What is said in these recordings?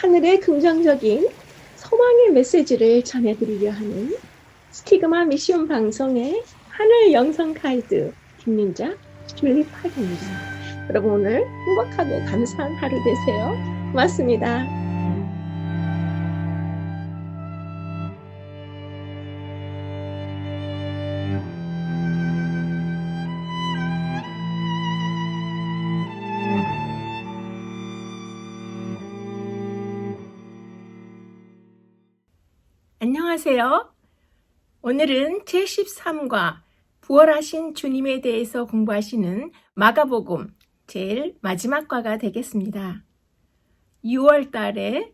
하늘의 긍정적인 소망의 메시지를 전해드리려 하는 스티그마 미션 방송의 하늘 영성 가이드 김민자 줄리팍입니다. 여러분 오늘 행복하고 감사한 하루 되세요. 고맙습니다. 안녕하세요. 오늘은 제13과 부활하신 주님에 대해서 공부하시는 마가복음 제일 마지막 과가 되겠습니다. 6월 달에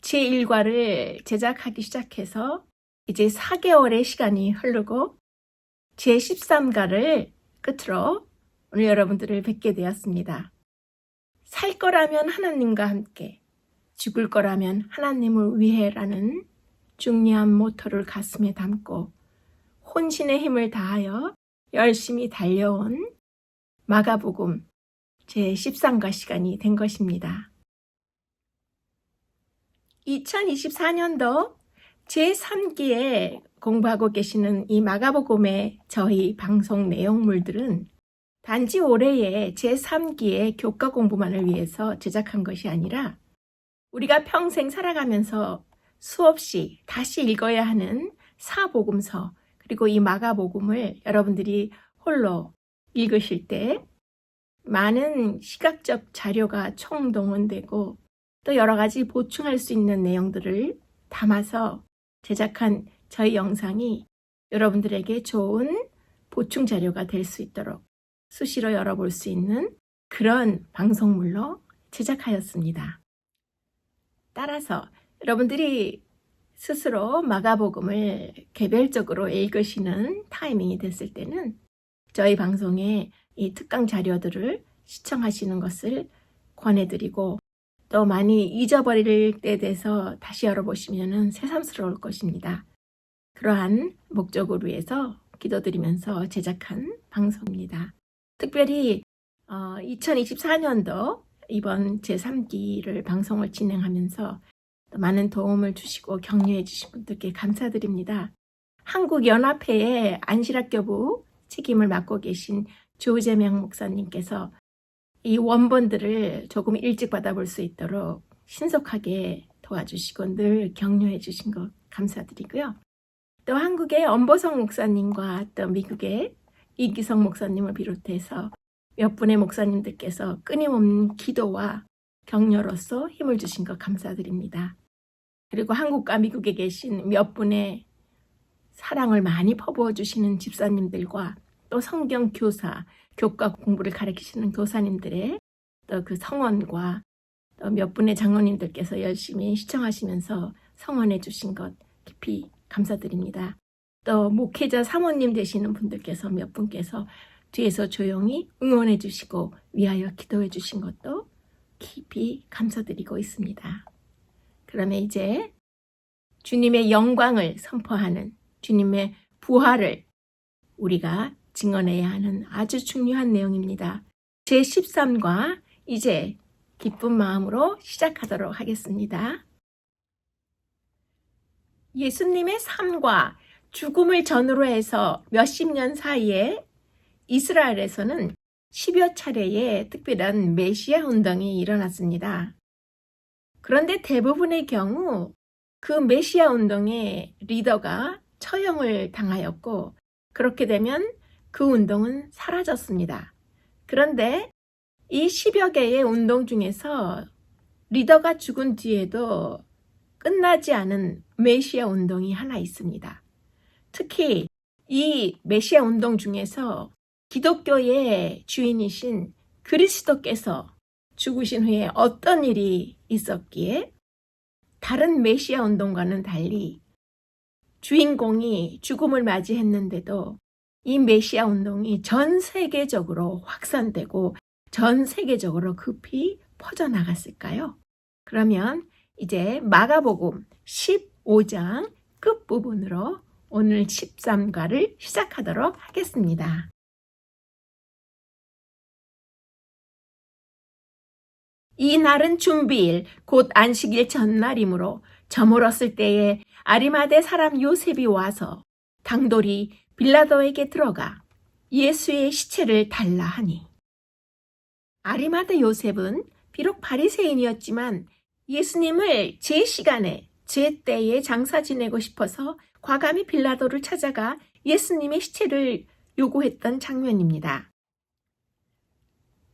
제1과를 제작하기 시작해서 이제 4개월의 시간이 흐르고 제13과를 끝으로 오늘 여러분들을 뵙게 되었습니다. 살 거라면 하나님과 함께, 죽을 거라면 하나님을 위해라는 중요한 모토를 가슴에 담고 혼신의 힘을 다하여 열심히 달려온 마가복음 제13과 시간이 된 것입니다. 2024년도 제3기에 공부하고 계시는 이 마가복음의 저희 방송 내용물들은 단지 올해의 제3기의 교과 공부만을 위해서 제작한 것이 아니라 우리가 평생 살아가면서 수없이 다시 읽어야 하는 사복음서 그리고 이 마가복음을 여러분들이 홀로 읽으실 때 많은 시각적 자료가 총동원되고 또 여러 가지 보충할 수 있는 내용들을 담아서 제작한 저희 영상이 여러분들에게 좋은 보충 자료가 될 수 있도록 수시로 열어볼 수 있는 그런 방송물로 제작하였습니다. 따라서 여러분들이 스스로 마가복음을 개별적으로 읽으시는 타이밍이 됐을 때는 저희 방송의 이 특강 자료들을 시청하시는 것을 권해드리고 또 많이 잊어버릴 때 돼서 다시 열어보시면 새삼스러울 것입니다. 그러한 목적을 위해서 기도드리면서 제작한 방송입니다. 특별히 2024년도 이번 제3기를 방송을 진행하면서 많은 도움을 주시고 격려해 주신 분들께 감사드립니다. 한국연합회의 안실학교부 책임을 맡고 계신 조재명 목사님께서 이 원본들을 조금 일찍 받아볼 수 있도록 신속하게 도와주시고 늘 격려해 주신 것 감사드리고요. 또 한국의 엄보성 목사님과 또 미국의 이기성 목사님을 비롯해서 몇 분의 목사님들께서 끊임없는 기도와 격려로서 힘을 주신 것 감사드립니다. 그리고 한국과 미국에 계신 몇 분의 사랑을 많이 퍼부어 주시는 집사님들과 또 성경 교사, 교과 공부를 가르치시는 교사님들의 또 그 성원과 또 몇 분의 장로님들께서 열심히 시청하시면서 성원해 주신 것 깊이 감사드립니다. 또 목회자 사모님 되시는 분들께서 몇 분께서 뒤에서 조용히 응원해 주시고 위하여 기도해 주신 것도 깊이 감사드리고 있습니다. 그러면 이제 주님의 영광을 선포하는 주님의 부활을 우리가 증언해야 하는 아주 중요한 내용입니다. 제13과 이제 기쁜 마음으로 시작하도록 하겠습니다. 예수님의 삶과 죽음을 전후로 해서 몇십 년 사이에 이스라엘에서는 10여 차례의 특별한 메시아 운동이 일어났습니다. 그런데 대부분의 경우 그 메시아 운동의 리더가 처형을 당하였고 그렇게 되면 그 운동은 사라졌습니다. 그런데 이 10여 개의 운동 중에서 리더가 죽은 뒤에도 끝나지 않은 메시아 운동이 하나 있습니다. 특히 이 메시아 운동 중에서 기독교의 주인이신 그리스도께서 죽으신 후에 어떤 일이 있었기에 다른 메시아 운동과는 달리 주인공이 죽음을 맞이했는데도 이 메시아 운동이 전 세계적으로 확산되고 전 세계적으로 급히 퍼져나갔을까요? 그러면 이제 마가복음 15장 끝부분으로 오늘 13과를 시작하도록 하겠습니다. 이 날은 준비일 곧 안식일 전날이므로 저물었을 때에 아리마대 사람 요셉이 와서 당돌이 빌라도에게 들어가 예수의 시체를 달라 하니. 아리마대 요셉은 비록 바리새인이었지만 예수님을 제 시간에 제 때에 장사 지내고 싶어서 과감히 빌라도를 찾아가 예수님의 시체를 요구했던 장면입니다.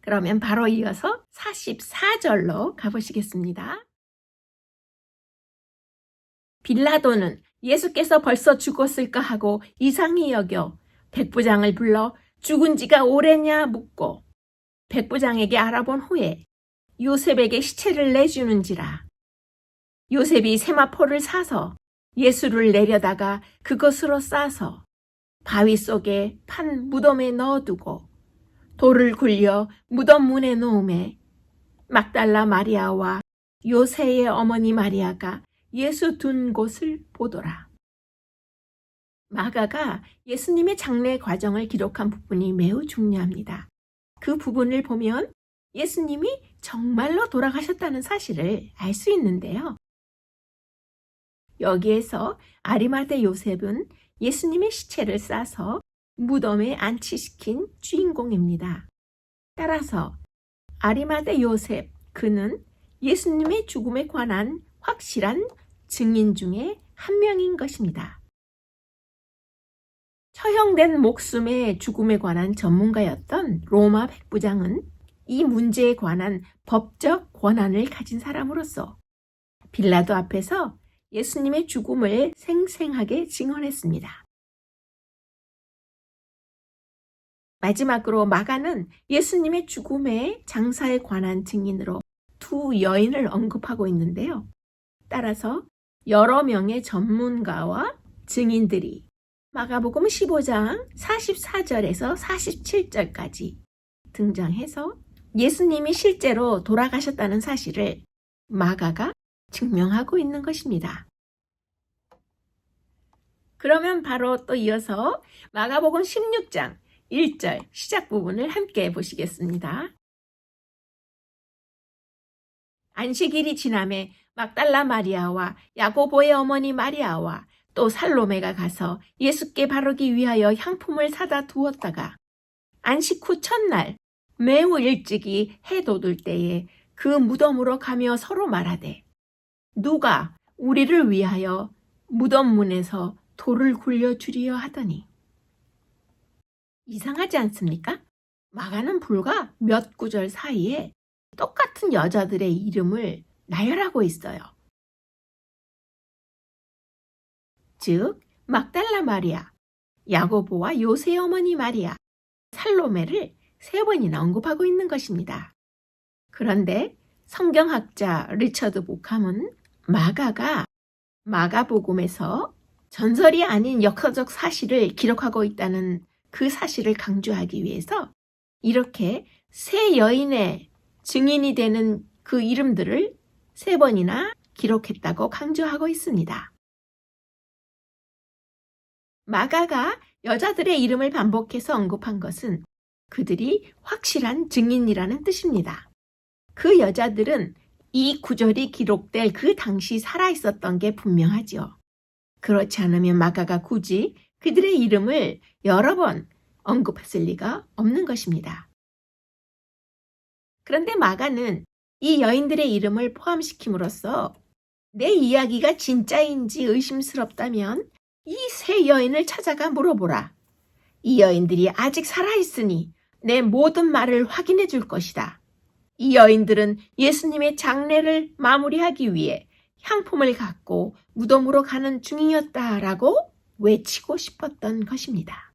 그러면 바로 이어서 44절로 가보시겠습니다. 빌라도는 예수께서 벌써 죽었을까 하고 이상히 여겨 백부장을 불러 죽은 지가 오래냐 묻고 백부장에게 알아본 후에 요셉에게 시체를 내주는지라. 요셉이 세마포를 사서 예수를 내려다가 그것으로 싸서 바위 속에 판 무덤에 넣어두고 돌을 굴려 무덤 문에 놓음에 막달라 마리아와 요새의 어머니 마리아가 예수 둔 곳을 보더라. 마가가 예수님의 장례 과정을 기록한 부분이 매우 중요합니다. 그 부분을 보면 예수님이 정말로 돌아가셨다는 사실을 알 수 있는데요. 여기에서 아리마대 요셉은 예수님의 시체를 싸서 무덤에 안치시킨 주인공입니다. 따라서 아리마대 요셉, 그는 예수님의 죽음에 관한 확실한 증인 중에 한 명인 것입니다. 처형된 목숨의 죽음에 관한 전문가였던 로마 백부장은 이 문제에 관한 법적 권한을 가진 사람으로서 빌라도 앞에서 예수님의 죽음을 생생하게 증언했습니다. 마지막으로 마가는 예수님의 죽음의 장사에 관한 증인으로 두 여인을 언급하고 있는데요. 따라서 여러 명의 전문가와 증인들이 마가복음 15장 44절에서 47절까지 등장해서 예수님이 실제로 돌아가셨다는 사실을 마가가 증명하고 있는 것입니다. 그러면 바로 또 이어서 마가복음 16장 1절 시작 부분을 함께 보시겠습니다. 안식일이 지남에 막달라 마리아와 야고보의 어머니 마리아와 또 살로메가 가서 예수께 바르기 위하여 향품을 사다 두었다가 안식 후 첫날 매우 일찍이 해 돋을 때에 그 무덤으로 가며 서로 말하되 누가 우리를 위하여 무덤 문에서 돌을 굴려주리여 하더니. 이상하지 않습니까? 마가는 불과 몇 구절 사이에 똑같은 여자들의 이름을 나열하고 있어요. 즉 막달라 마리아, 야고보와 요새 어머니 마리아, 살로메를 3번이나 언급하고 있는 것입니다. 그런데 성경학자 리처드 보캄은 마가가 마가복음에서 전설이 아닌 역사적 사실을 기록하고 있다는 그 사실을 강조하기 위해서 이렇게 3 여인의 증인이 되는 그 이름들을 3번이나 기록했다고 강조하고 있습니다. 마가가 여자들의 이름을 반복해서 언급한 것은 그들이 확실한 증인이라는 뜻입니다. 그 여자들은 이 구절이 기록될 그 당시 살아있었던 게 분명하죠. 그렇지 않으면 마가가 굳이 그들의 이름을 여러 번 언급했을 리가 없는 것입니다. 그런데 마가는 이 여인들의 이름을 포함시킴으로써 내 이야기가 진짜인지 의심스럽다면 이 3 여인을 찾아가 물어보라. 이 여인들이 아직 살아있으니 내 모든 말을 확인해 줄 것이다. 이 여인들은 예수님의 장례를 마무리하기 위해 향품을 갖고 무덤으로 가는 중이었다라고 외치고 싶었던 것입니다.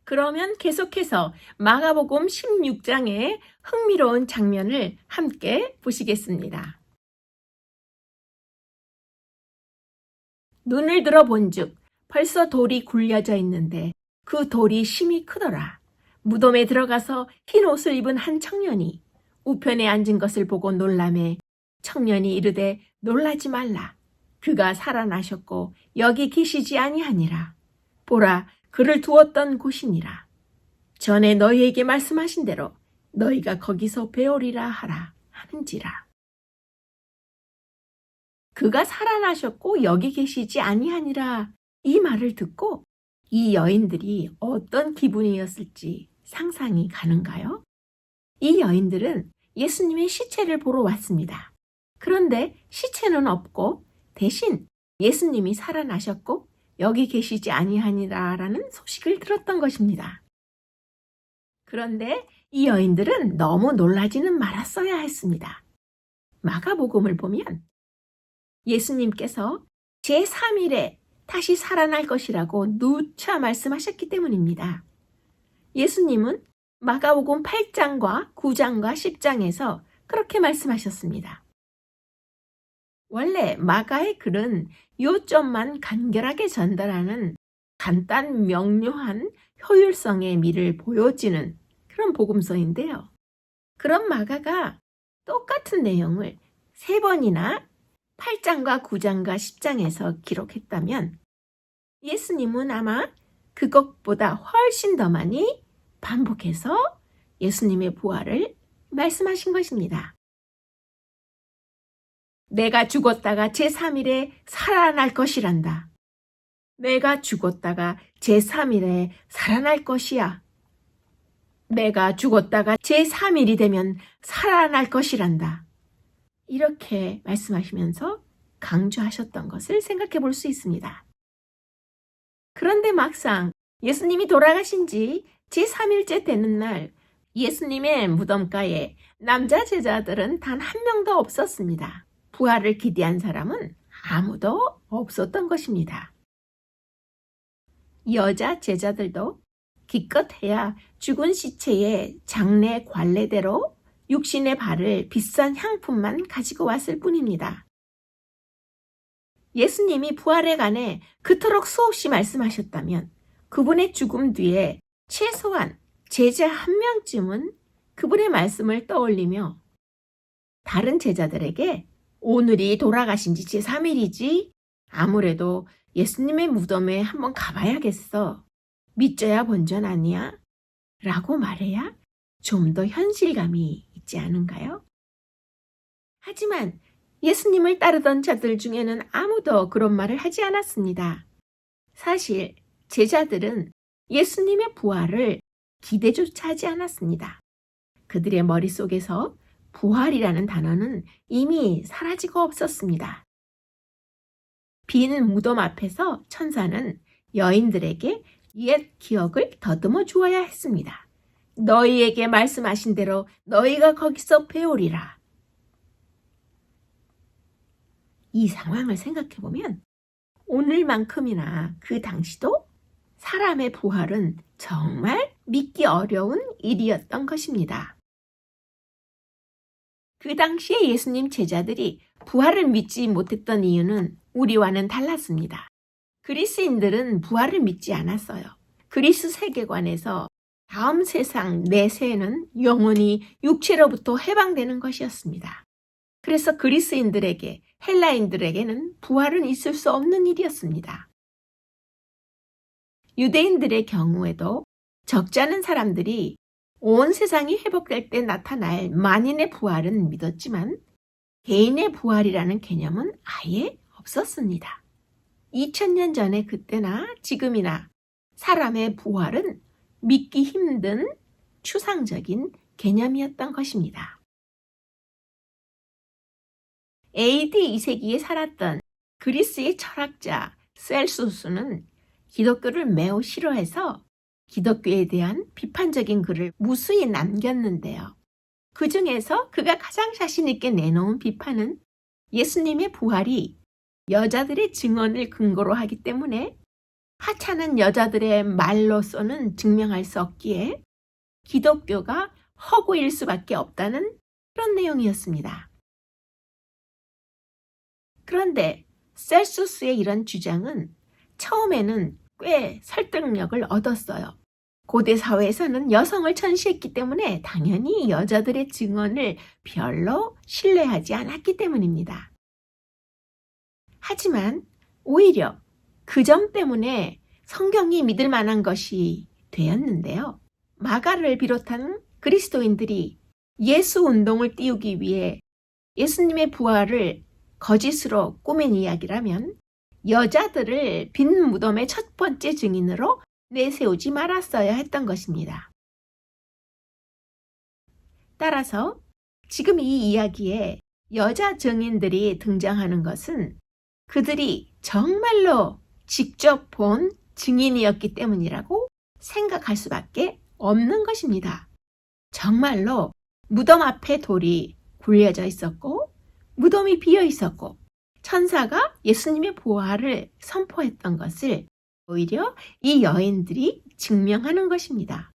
그러면 계속해서 마가복음 16장의 흥미로운 장면을 함께 보시겠습니다. 눈을 들어 본즉 벌써 돌이 굴려져 있는데 그 돌이 심히 크더라. 무덤에 들어가서 흰 옷을 입은 한 청년이 우편에 앉은 것을 보고 놀라매 청년이 이르되 놀라지 말라. 그가 살아나셨고 여기 계시지 아니하니라. 보라, 그를 두었던 곳이니라. 전에 너희에게 말씀하신 대로 너희가 거기서 배우리라 하라 하는지라. 그가 살아나셨고 여기 계시지 아니하니라 이 말을 듣고 이 여인들이 어떤 기분이었을지 상상이 가는가요? 이 여인들은 예수님의 시체를 보러 왔습니다. 그런데 시체는 없고 대신 예수님이 살아나셨고 여기 계시지 아니하니라라는 소식을 들었던 것입니다. 그런데 이 여인들은 너무 놀라지는 말았어야 했습니다. 마가복음을 보면 예수님께서 제3일에 다시 살아날 것이라고 누차 말씀하셨기 때문입니다. 예수님은 마가복음 8장과 9장과 10장에서 그렇게 말씀하셨습니다. 원래 마가의 글은 요점만 간결하게 전달하는 간단 명료한 효율성의 미를 보여지는 그런 복음서인데요. 그런 마가가 똑같은 내용을 3번이나 8장과 9장과 10장에서 기록했다면 예수님은 아마 그것보다 훨씬 더 많이 반복해서 예수님의 부활을 말씀하신 것입니다. 내가 죽었다가 제3일에 살아날 것이란다. 내가 죽었다가 제3일에 살아날 것이야. 내가 죽었다가 제3일이 되면 살아날 것이란다. 이렇게 말씀하시면서 강조하셨던 것을 생각해 볼 수 있습니다. 그런데 막상 예수님이 돌아가신 지 제3일째 되는 날 예수님의 무덤가에 남자 제자들은 단 한 명도 없었습니다. 부활을 기대한 사람은 아무도 없었던 것입니다. 여자 제자들도 기껏해야 죽은 시체의 장례 관례대로 육신의 발을 비싼 향품만 가지고 왔을 뿐입니다. 예수님이 부활에 관해 그토록 수없이 말씀하셨다면 그분의 죽음 뒤에 최소한 제자 한 명쯤은 그분의 말씀을 떠올리며 다른 제자들에게 오늘이 돌아가신 지 제3일이지 아무래도 예수님의 무덤에 한번 가봐야겠어. 믿져야 본전 아니야? 라고 말해야 좀 더 현실감이 있지 않은가요? 하지만 예수님을 따르던 자들 중에는 아무도 그런 말을 하지 않았습니다. 사실 제자들은 예수님의 부활을 기대조차 하지 않았습니다. 그들의 머릿속에서 부활이라는 단어는 이미 사라지고 없었습니다. 빈 무덤 앞에서 천사는 여인들에게 옛 기억을 더듬어 주어야 했습니다. 너희에게 말씀하신 대로 너희가 거기서 배우리라. 이 상황을 생각해보면 오늘만큼이나 그 당시도 사람의 부활은 정말 믿기 어려운 일이었던 것입니다. 그 당시에 예수님 제자들이 부활을 믿지 못했던 이유는 우리와는 달랐습니다. 그리스인들은 부활을 믿지 않았어요. 그리스 세계관에서 다음 세상 내세는 영원히 육체로부터 해방되는 것이었습니다. 그래서 그리스인들에게, 헬라인들에게는 부활은 있을 수 없는 일이었습니다. 유대인들의 경우에도 적지 않은 사람들이 온 세상이 회복될 때 나타날 만인의 부활은 믿었지만 개인의 부활이라는 개념은 아예 없었습니다. 2000년 전에 그때나 지금이나 사람의 부활은 믿기 힘든 추상적인 개념이었던 것입니다. AD 2세기에 살았던 그리스의 철학자 셀수스는 기독교를 매우 싫어해서 기독교에 대한 비판적인 글을 무수히 남겼는데요. 그 중에서 그가 가장 자신 있게 내놓은 비판은 예수님의 부활이 여자들의 증언을 근거로 하기 때문에 하찮은 여자들의 말로서는 증명할 수 없기에 기독교가 허구일 수밖에 없다는 그런 내용이었습니다. 그런데 셀수스의 이런 주장은 처음에는 꽤 설득력을 얻었어요. 고대 사회에서는 여성을 천시했기 때문에 당연히 여자들의 증언을 별로 신뢰하지 않았기 때문입니다. 하지만 오히려 그 점 때문에 성경이 믿을 만한 것이 되었는데요. 마가를 비롯한 그리스도인들이 예수 운동을 띄우기 위해 예수님의 부활을 거짓으로 꾸민 이야기라면 여자들을 빈 무덤의 첫 번째 증인으로 내세우지 말았어야 했던 것입니다. 따라서 지금 이 이야기에 여자 증인들이 등장하는 것은 그들이 정말로 직접 본 증인이었기 때문이라고 생각할 수밖에 없는 것입니다. 정말로 무덤 앞에 돌이 굴려져 있었고 무덤이 비어 있었고 천사가 예수님의 부활을 선포했던 것을 오히려 이 여인들이 증명하는 것입니다.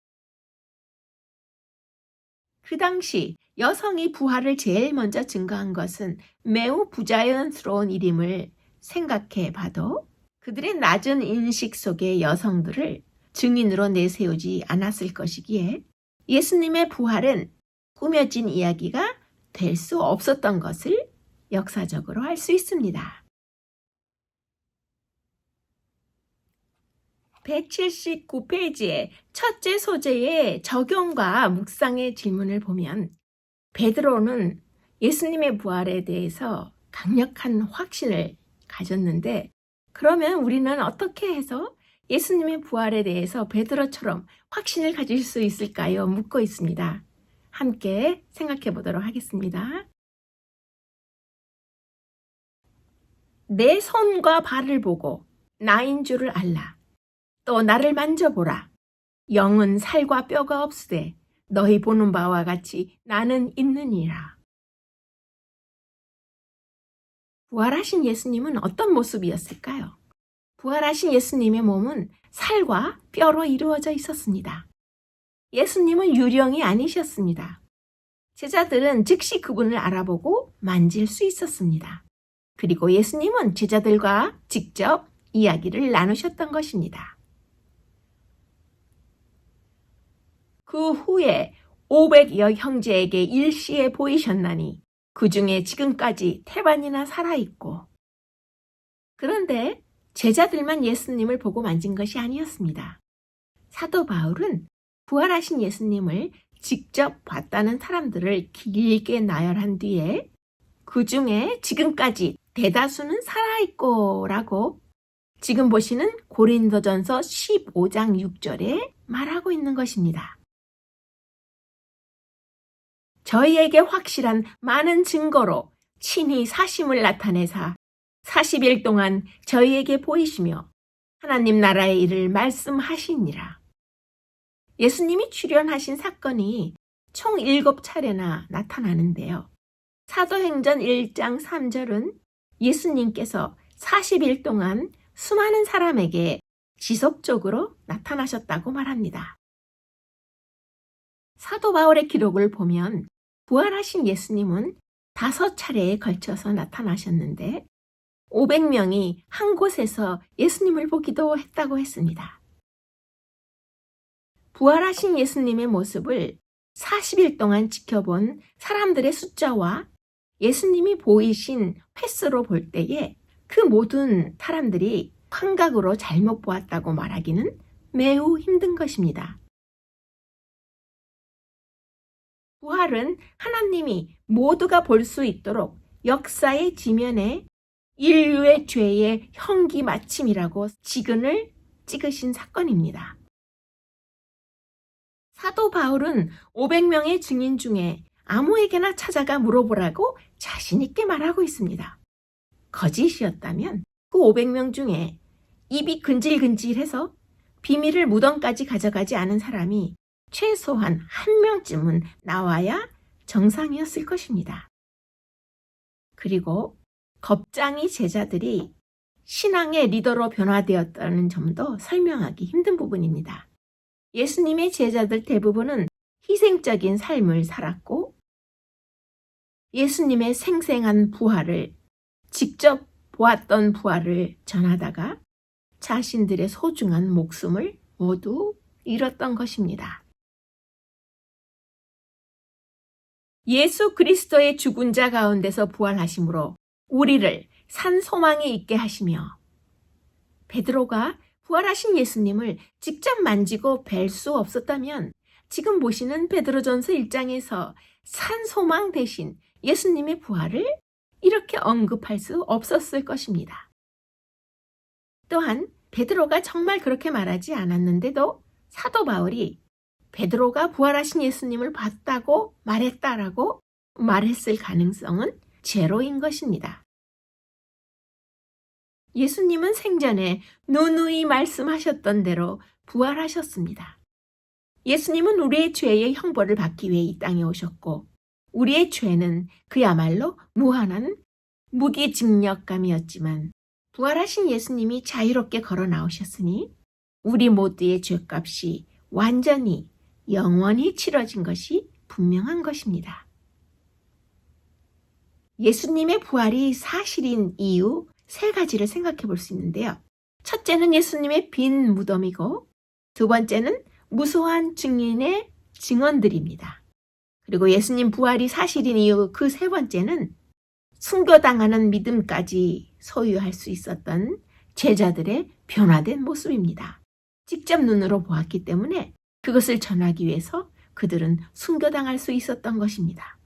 그 당시 여성이 부활을 제일 먼저 증거한 것은 매우 부자연스러운 일임을 생각해 봐도 그들의 낮은 인식 속의 여성들을 증인으로 내세우지 않았을 것이기에 예수님의 부활은 꾸며진 이야기가 될 수 없었던 것을 역사적으로 알 수 있습니다. 179페이지의 첫째 소재의 적용과 묵상의 질문을 보면 베드로는 예수님의 부활에 대해서 강력한 확신을 가졌는데 그러면 우리는 어떻게 해서 예수님의 부활에 대해서 베드로처럼 확신을 가질 수 있을까요? 묻고 있습니다. 함께 생각해 보도록 하겠습니다. 내 손과 발을 보고 나인 줄을 알라. 또 나를 만져보라. 영은 살과 뼈가 없으되 너희 보는 바와 같이 나는 있느니라. 부활하신 예수님은 어떤 모습이었을까요? 부활하신 예수님의 몸은 살과 뼈로 이루어져 있었습니다. 예수님은 유령이 아니셨습니다. 제자들은 즉시 그분을 알아보고 만질 수 있었습니다. 그리고 예수님은 제자들과 직접 이야기를 나누셨던 것입니다. 그 후에 500여 형제에게 일시에 보이셨나니 그 중에 지금까지 태반이나 살아있고 그런데 제자들만 예수님을 보고 만진 것이 아니었습니다. 사도 바울은 부활하신 예수님을 직접 봤다는 사람들을 길게 나열한 뒤에 그 중에 지금까지 대다수는 살아있고 라고 지금 보시는 고린도전서 15장 6절에 말하고 있는 것입니다. 저희에게 확실한 많은 증거로 친히 사심을 나타내사 40일 동안 저희에게 보이시며 하나님 나라의 일을 말씀하시니라. 예수님이 출현하신 사건이 총 7차례나 나타나는데요. 사도행전 1장 3절은 예수님께서 40일 동안 수많은 사람에게 지속적으로 나타나셨다고 말합니다. 사도 바울의 기록을 보면 부활하신 예수님은 5차례에 걸쳐서 나타나셨는데 500명이 한 곳에서 예수님을 보기도 했다고 했습니다. 부활하신 예수님의 모습을 40일 동안 지켜본 사람들의 숫자와 예수님이 보이신 횟수로 볼 때에 그 모든 사람들이 환각으로 잘못 보았다고 말하기는 매우 힘든 것입니다. 부활은 하나님이 모두가 볼 수 있도록 역사의 지면에 인류의 죄의 형기 마침이라고 지근을 찍으신 사건입니다. 사도 바울은 500명의 증인 중에 아무에게나 찾아가 물어보라고 자신 있게 말하고 있습니다. 거짓이었다면 그 500명 중에 입이 근질근질해서 비밀을 무덤까지 가져가지 않은 사람이 최소한 한 명쯤은 나와야 정상이었을 것입니다. 그리고 겁쟁이 제자들이 신앙의 리더로 변화되었다는 점도 설명하기 힘든 부분입니다. 예수님의 제자들 대부분은 희생적인 삶을 살았고 예수님의 생생한 부활을 직접 보았던 부활을 전하다가 자신들의 소중한 목숨을 모두 잃었던 것입니다. 예수 그리스도의 죽은 자 가운데서 부활하심으로 우리를 산 소망에 있게 하시며 베드로가 부활하신 예수님을 직접 만지고 뵐 수 없었다면 지금 보시는 베드로전서 1장에서 산소망 대신 예수님의 부활을 이렇게 언급할 수 없었을 것입니다. 또한 베드로가 정말 그렇게 말하지 않았는데도 사도 바울이 베드로가 부활하신 예수님을 봤다고 말했다라고 말했을 가능성은 제로인 것입니다. 예수님은 생전에 누누이 말씀하셨던 대로 부활하셨습니다. 예수님은 우리의 죄의 형벌을 받기 위해 이 땅에 오셨고 우리의 죄는 그야말로 무한한 무기징역감이었지만 부활하신 예수님이 자유롭게 걸어 나오셨으니 우리 모두의 죄값이 완전히 영원히 치러진 것이 분명한 것입니다. 예수님의 부활이 사실인 이유 3가지를 생각해 볼 수 있는데요. 첫째는 예수님의 빈 무덤이고 두 번째는 무소한 증인의 증언들입니다. 그리고 예수님 부활이 사실인 이유 그 3번째는 순교당하는 믿음까지 소유할 수 있었던 제자들의 변화된 모습입니다. 직접 눈으로 보았기 때문에 그것을 전하기 위해서 그들은 순교당할 수 있었던 것입니다.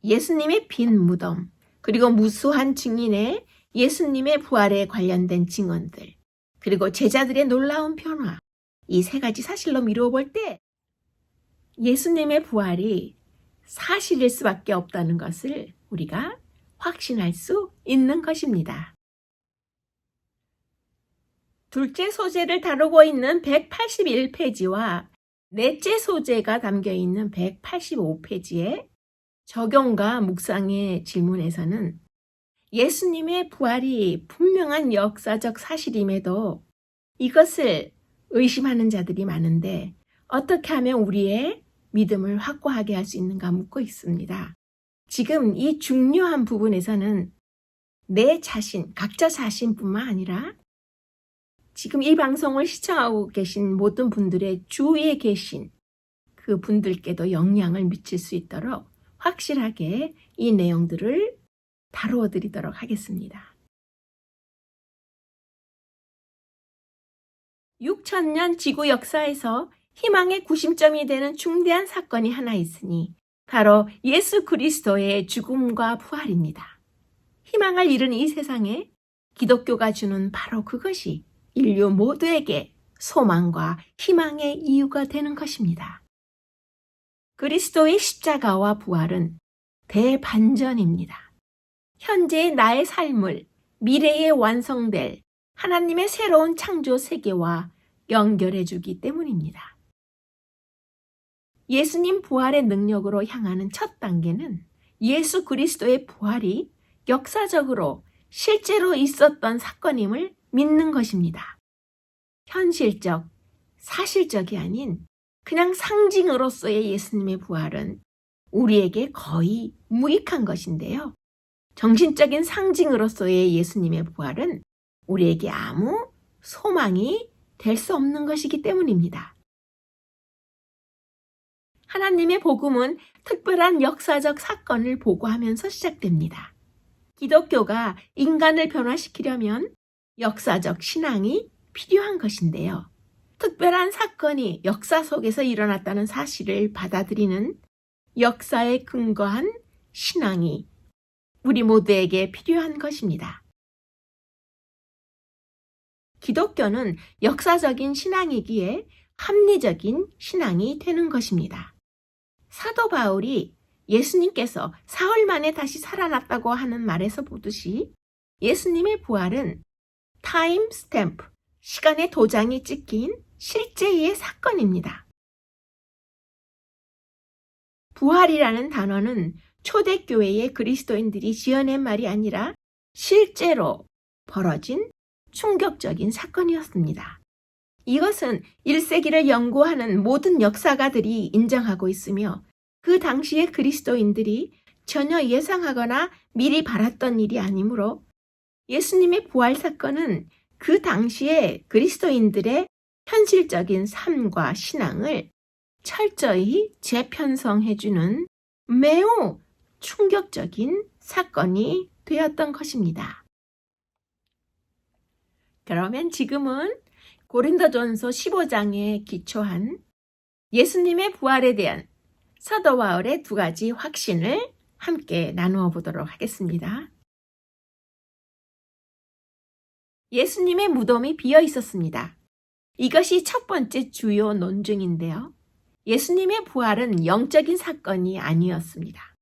예수님의 빈 무덤, 그리고 무수한 증인의 예수님의 부활에 관련된 증언들, 그리고 제자들의 놀라운 변화, 이 3가지 사실로 미루어 볼 때 예수님의 부활이 사실일 수밖에 없다는 것을 우리가 확신할 수 있는 것입니다. 둘째 소재를 다루고 있는 181페이지와 넷째 소재가 담겨 있는 185페이지의 적용과 묵상의 질문에서는 예수님의 부활이 분명한 역사적 사실임에도 이것을 의심하는 자들이 많은데 어떻게 하면 우리의 믿음을 확고하게 할 수 있는가 묻고 있습니다. 지금 이 중요한 부분에서는 내 자신, 각자 자신뿐만 아니라 지금 이 방송을 시청하고 계신 모든 분들의 주위에 계신 그 분들께도 영향을 미칠 수 있도록 확실하게 이 내용들을 다루어 드리도록 하겠습니다. 6000년 지구 역사에서 희망의 구심점이 되는 중대한 사건이 하나 있으니 바로 예수 그리스도의 죽음과 부활입니다. 희망을 잃은 이 세상에 기독교가 주는 바로 그것이 인류 모두에게 소망과 희망의 이유가 되는 것입니다. 그리스도의 십자가와 부활은 대반전입니다. 현재의 나의 삶을 미래에 완성될 하나님의 새로운 창조 세계와 연결해 주기 때문입니다. 예수님 부활의 능력으로 향하는 첫 단계는 예수 그리스도의 부활이 역사적으로 실제로 있었던 사건임을 믿는 것입니다. 현실적, 사실적이 아닌 그냥 상징으로서의 예수님의 부활은 우리에게 거의 무익한 것인데요. 정신적인 상징으로서의 예수님의 부활은 우리에게 아무 소망이 될 수 없는 것이기 때문입니다. 하나님의 복음은 특별한 역사적 사건을 보고하면서 시작됩니다. 기독교가 인간을 변화시키려면 역사적 신앙이 필요한 것인데요. 특별한 사건이 역사 속에서 일어났다는 사실을 받아들이는 역사에 근거한 신앙이 우리 모두에게 필요한 것입니다. 기독교는 역사적인 신앙이기에 합리적인 신앙이 되는 것입니다. 사도 바울이 예수님께서 사흘 만에 다시 살아났다고 하는 말에서 보듯이 예수님의 부활은 타임 스탬프, 시간의 도장이 찍힌 실제의 사건입니다. 부활이라는 단어는 초대교회의 그리스도인들이 지어낸 말이 아니라 실제로 벌어진 충격적인 사건이었습니다. 이것은 1세기를 연구하는 모든 역사가들이 인정하고 있으며 그 당시의 그리스도인들이 전혀 예상하거나 미리 바랐던 일이 아니므로 예수님의 부활 사건은 그 당시의 그리스도인들의 현실적인 삶과 신앙을 철저히 재편성해주는 매우 충격적인 사건이 되었던 것입니다. 그러면 지금은 고린도전서 15장에 기초한 예수님의 부활에 대한 사도 바울의 두 가지 확신을 함께 나누어 보도록 하겠습니다. 예수님의 무덤이 비어 있었습니다. 이것이 첫 번째 주요 논증인데요. 예수님의 부활은 영적인 사건이 아니었습니다.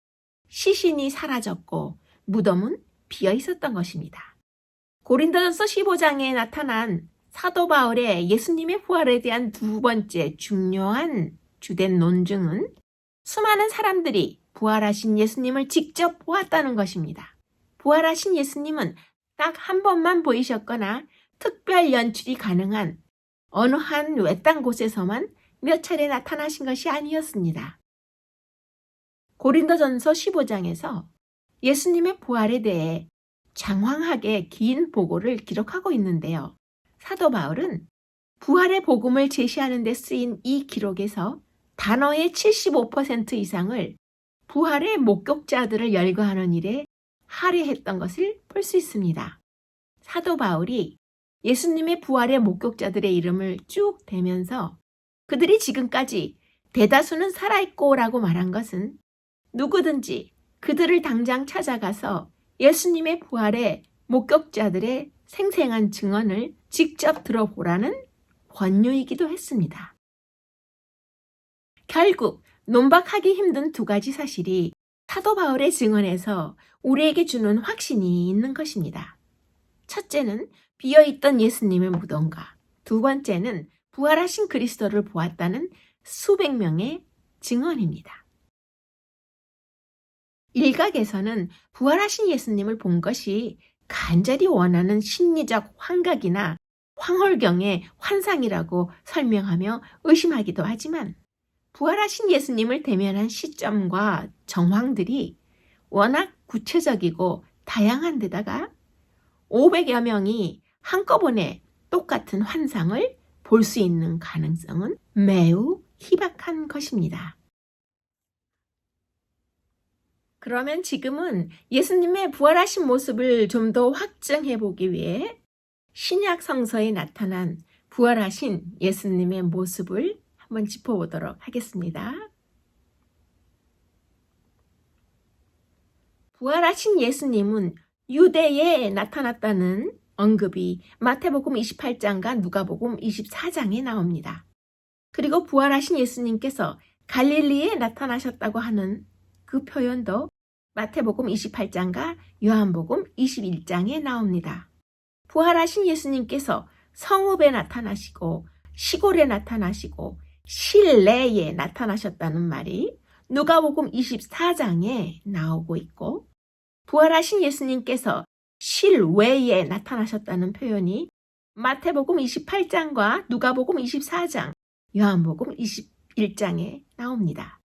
시신이 사라졌고 무덤은 비어 있었던 것입니다. 고린도전서 15장에 나타난 사도 바울의 예수님의 부활에 대한 두 번째 중요한 주된 논증은 수많은 사람들이 부활하신 예수님을 직접 보았다는 것입니다. 부활하신 예수님은 딱 한 번만 보이셨거나 특별 연출이 가능한 어느 한 외딴 곳에서만 몇 차례 나타나신 것이 아니었습니다. 고린도전서 15장에서 예수님의 부활에 대해 장황하게 긴 보고를 기록하고 있는데요. 사도 바울은 부활의 복음을 제시하는 데 쓰인 이 기록에서 단어의 75% 이상을 부활의 목격자들을 열거하는 일에 할애했던 것을 볼 수 있습니다. 사도 바울이 예수님의 부활의 목격자들의 이름을 쭉 대면서 그들이 지금까지 대다수는 살아있고 라고 말한 것은 누구든지 그들을 당장 찾아가서 예수님의 부활의 목격자들의 생생한 증언을 직접 들어보라는 권유이기도 했습니다. 결국 논박하기 힘든 두 가지 사실이 사도 바울의 증언에서 우리에게 주는 확신이 있는 것입니다. 첫째는 비어있던 예수님의 무덤과 두 번째는 부활하신 그리스도를 보았다는 수백 명의 증언입니다. 일각에서는 부활하신 예수님을 본 것이 간절히 원하는 심리적 환각이나 황홀경의 환상이라고 설명하며 의심하기도 하지만 부활하신 예수님을 대면한 시점과 정황들이 워낙 구체적이고 다양한 데다가 500여 명이 한꺼번에 똑같은 환상을 볼 수 있는 가능성은 매우 희박한 것입니다. 그러면 지금은 예수님의 부활하신 모습을 좀 더 확증해 보기 위해 신약 성서에 나타난 부활하신 예수님의 모습을 한번 짚어보도록 하겠습니다. 부활하신 예수님은 유대에 나타났다는 언급이 마태복음 28장과 누가복음 24장에 나옵니다. 그리고 부활하신 예수님께서 갈릴리에 나타나셨다고 하는 그 표현도 마태복음 28장과 요한복음 21장에 나옵니다. 부활하신 예수님께서 성읍에 나타나시고 시골에 나타나시고 실내에 나타나셨다는 말이 누가복음 24장에 나오고 있고 부활하신 예수님께서 실외에 나타나셨다는 표현이 마태복음 28장과 누가복음 24장, 요한복음 21장에 나옵니다.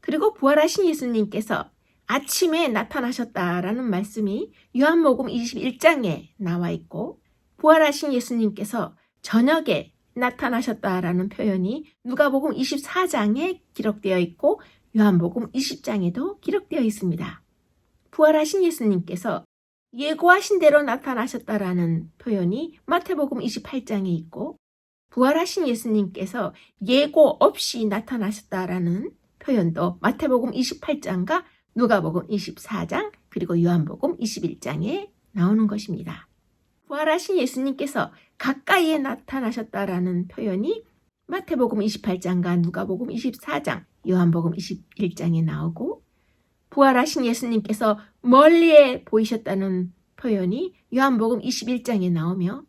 그리고 부활하신 예수님께서 아침에 나타나셨다라는 말씀이 요한복음 21장에 나와 있고 부활하신 예수님께서 저녁에 나타나셨다라는 표현이 누가복음 24장에 기록되어 있고 요한복음 20장에도 기록되어 있습니다. 부활하신 예수님께서 예고하신 대로 나타나셨다라는 표현이 마태복음 28장에 있고 부활하신 예수님께서 예고 없이 나타나셨다라는 표현도 마태복음 28장과 누가복음 24장 그리고 요한복음 21장에 나오는 것입니다. 부활하신 예수님께서 가까이에 나타나셨다라는 표현이 마태복음 28장과 누가복음 24장, 요한복음 21장에 나오고 부활하신 예수님께서 멀리에 보이셨다는 표현이 요한복음 21장에 나오며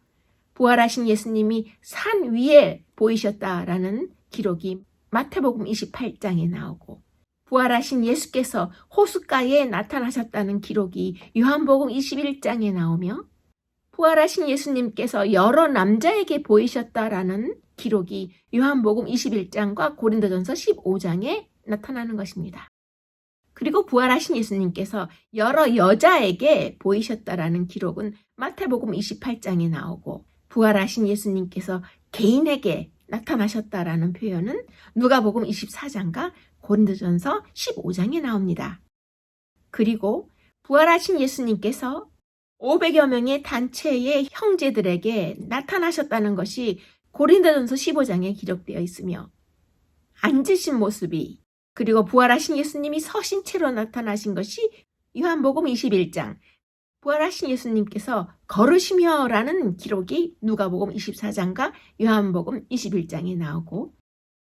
부활하신 예수님이 산 위에 보이셨다라는 기록이 마태복음 28장에 나오고 부활하신 예수께서 호숫가에 나타나셨다는 기록이 요한복음 21장에 나오며 부활하신 예수님께서 여러 남자에게 보이셨다라는 기록이 요한복음 21장과 고린도전서 15장에 나타나는 것입니다. 그리고 부활하신 예수님께서 여러 여자에게 보이셨다라는 기록은 마태복음 28장에 나오고 부활하신 예수님께서 개인에게 나타나셨다라는 표현은 누가복음 24장과 고린도전서 15장에 나옵니다. 그리고 부활하신 예수님께서 500여 명의 단체의 형제들에게 나타나셨다는 것이 고린도전서 15장에 기록되어 있으며 앉으신 모습이, 그리고 부활하신 예수님이 서신 채로 나타나신 것이 요한복음 21장, 부활하신 예수님께서 걸으시며 라는 기록이 누가복음 24장과 요한복음 21장에 나오고,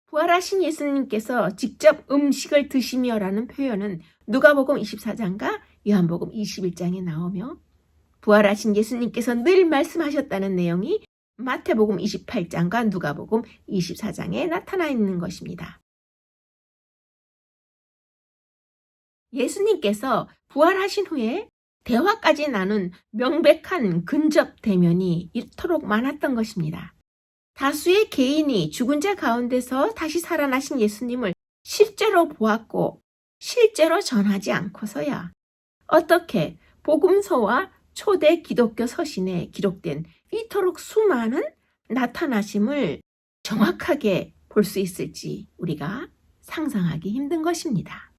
부활하신 예수님께서 직접 음식을 드시며 라는 표현은 누가복음 24장과 요한복음 21장에 나오며, 부활하신 예수님께서 늘 말씀하셨다는 내용이 마태복음 28장과 누가복음 24장에 나타나 있는 것입니다. 예수님께서 부활하신 후에 대화까지 나눈 명백한 근접 대면이 이토록 많았던 것입니다. 다수의 개인이 죽은 자 가운데서 다시 살아나신 예수님을 실제로 보았고 실제로 전하지 않고서야 어떻게 복음서와 초대 기독교 서신에 기록된 이토록 수많은 나타나심을 정확하게 볼 수 있을지 우리가 상상하기 힘든 것입니다.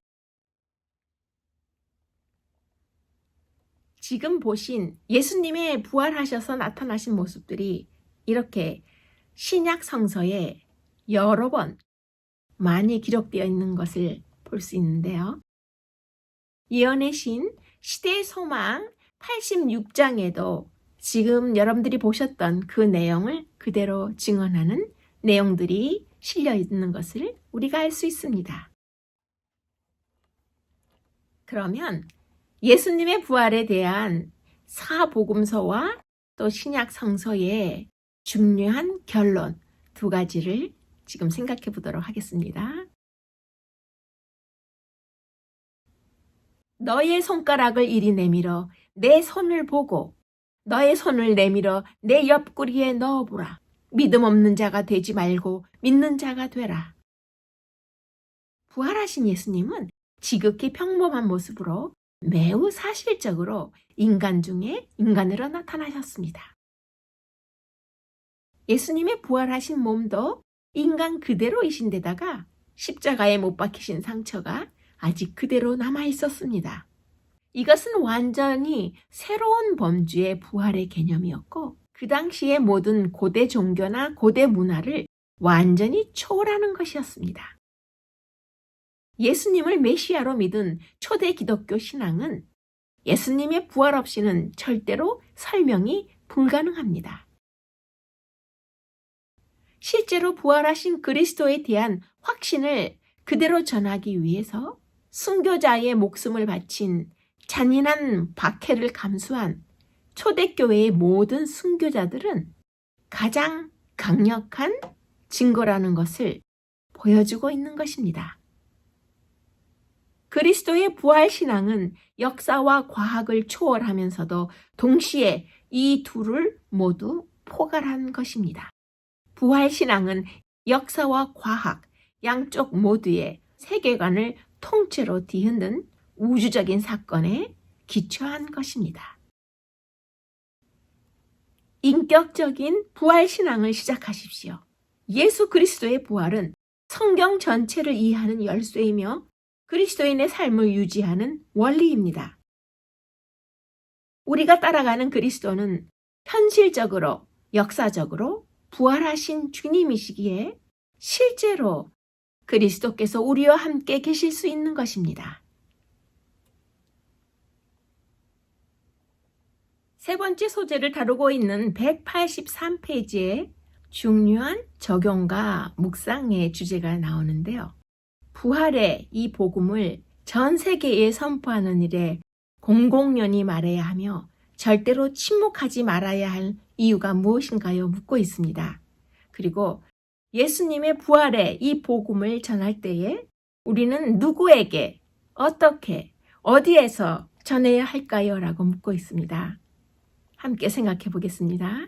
지금 보신 예수님의 부활하셔서 나타나신 모습들이 이렇게 신약 성서에 여러 번 많이 기록되어 있는 것을 볼 수 있는데요. 예언의 신 시대의 소망 86장에도 지금 여러분들이 보셨던 그 내용을 그대로 증언하는 내용들이 실려 있는 것을 우리가 알 수 있습니다. 그러면 예수님의 부활에 대한 사복음서와 또 신약 성서의 중요한 결론 두 가지를 지금 생각해 보도록 하겠습니다. 너의 손가락을 이리 내밀어 내 손을 보고 너의 손을 내밀어 내 옆구리에 넣어보라. 믿음 없는 자가 되지 말고 믿는 자가 되라. 부활하신 예수님은 지극히 평범한 모습으로 매우 사실적으로 인간 중에 인간으로 나타나셨습니다. 예수님의 부활하신 몸도 인간 그대로이신 데다가 십자가에 못 박히신 상처가 아직 그대로 남아 있었습니다. 이것은 완전히 새로운 범주의 부활의 개념이었고 그 당시의 모든 고대 종교나 고대 문화를 완전히 초월하는 것이었습니다. 예수님을 메시아로 믿은 초대 기독교 신앙은 예수님의 부활 없이는 절대로 설명이 불가능합니다. 실제로 부활하신 그리스도에 대한 확신을 그대로 전하기 위해서 순교자의 목숨을 바친 잔인한 박해를 감수한 초대교회의 모든 순교자들은 가장 강력한 증거라는 것을 보여주고 있는 것입니다. 그리스도의 부활신앙은 역사와 과학을 초월하면서도 동시에 이 둘을 모두 포괄한 것입니다. 부활신앙은 역사와 과학 양쪽 모두의 세계관을 통째로 뒤흔든 우주적인 사건에 기초한 것입니다. 인격적인 부활신앙을 시작하십시오. 예수 그리스도의 부활은 성경 전체를 이해하는 열쇠이며 그리스도인의 삶을 유지하는 원리입니다. 우리가 따라가는 그리스도는 현실적으로, 역사적으로 부활하신 주님이시기에 실제로 그리스도께서 우리와 함께 계실 수 있는 것입니다. 세 번째 소재를 다루고 있는 183페이지에 중요한 적용과 묵상의 주제가 나오는데요. 부활의 이 복음을 전 세계에 선포하는 일에 공공연히 말해야 하며 절대로 침묵하지 말아야 할 이유가 무엇인가요? 묻고 있습니다. 그리고 예수님의 부활의 이 복음을 전할 때에 우리는 누구에게, 어떻게, 어디에서 전해야 할까요? 라고 묻고 있습니다. 함께 생각해 보겠습니다.